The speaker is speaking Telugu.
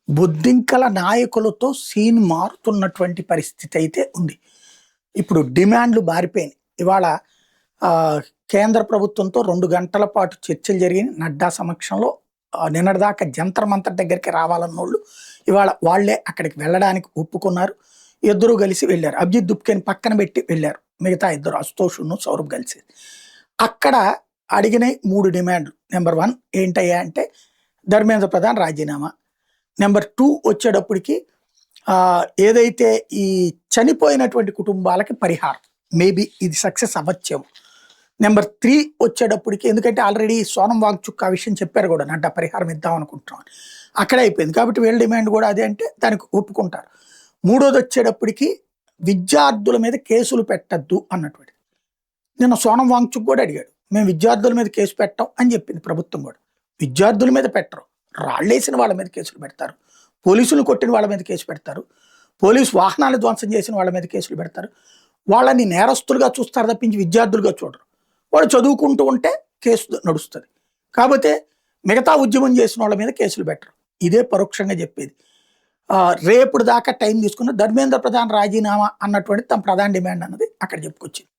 బొద్దింకల నాయకులతో సీన్ మారుతున్నటువంటి పరిస్థితి అయితే ఉంది. ఇప్పుడు డిమాండ్లు మారిపోయినాయి. ఇవాళ కేంద్ర ప్రభుత్వంతో 2 గంటల పాటు చర్చలు జరిగినాయి. నడ్డా సమక్షంలో నిన్నటిదాకా జంతర్ మంతర్ దగ్గరికి రావాలన్నోళ్ళు ఇవాళ వాళ్ళే అక్కడికి వెళ్ళడానికి ఒప్పుకున్నారు. ఇద్దరూ కలిసి వెళ్ళారు. అభిజిత్ దుప్కేని పక్కన పెట్టి వెళ్ళారు. మిగతా ఇద్దరు అశుతోషును, సౌరభ్ కలిసి. అక్కడ అడిగిన 3 డిమాండ్లు. నెంబర్ 1 ఏంటయ్యా అంటే ధర్మేంద్ర ప్రధాన్ రాజీనామా. నెంబర్ 2 వచ్చేటప్పటికి ఏదైతే ఈ చనిపోయినటువంటి కుటుంబాలకి పరిహారం, మేబీ ఇది సక్సెస్ అవ్వచ్చేమో. నెంబర్ 3 వచ్చేటప్పటికి, ఎందుకంటే ఆల్రెడీ సోనం వాంగ్చుక్ ఆ విషయం చెప్పారు కూడా, నడ్డా పరిహారం ఇద్దాం అనుకుంటున్నాం అని. అక్కడే అయిపోయింది కాబట్టి వీళ్ళ డిమాండ్ కూడా అదే అంటే దానికి ఒప్పుకుంటారు. 3వది వచ్చేటప్పటికి విద్యార్థుల మీద కేసులు పెట్టద్దు అన్నటువంటి. నిన్న సోనం వాంగ్చుక్ కూడా అడిగాడు, మేము విద్యార్థుల మీద కేసు పెట్టాం అని చెప్పింది ప్రభుత్వం కూడా. విద్యార్థుల మీద పెట్టరు, రాళ్ళేసిన వాళ్ళ మీద కేసులు పెడతారు, పోలీసులు కొట్టిన వాళ్ళ మీద కేసు పెడతారు, పోలీసు వాహనాలు ధ్వంసం చేసిన వాళ్ళ మీద కేసులు పెడతారు. వాళ్ళని నేరస్తులుగా చూస్తారు తప్పించి విద్యార్థులుగా చూడరు. వాడు చదువుకుంటూ ఉంటే కేసు నడుస్తుంది. కాకపోతే మిగతా ఉద్యమం చేసిన వాళ్ళ మీద కేసులు పెట్టరు. ఇదే పరోక్షంగా చెప్పేది. రేపు దాకా టైం తీసుకున్న ధర్మేంద్ర ప్రధాన్ రాజీనామా అన్నటువంటి తమ ప్రధాన డిమాండ్ అన్నది అక్కడ చెప్పుకొచ్చింది.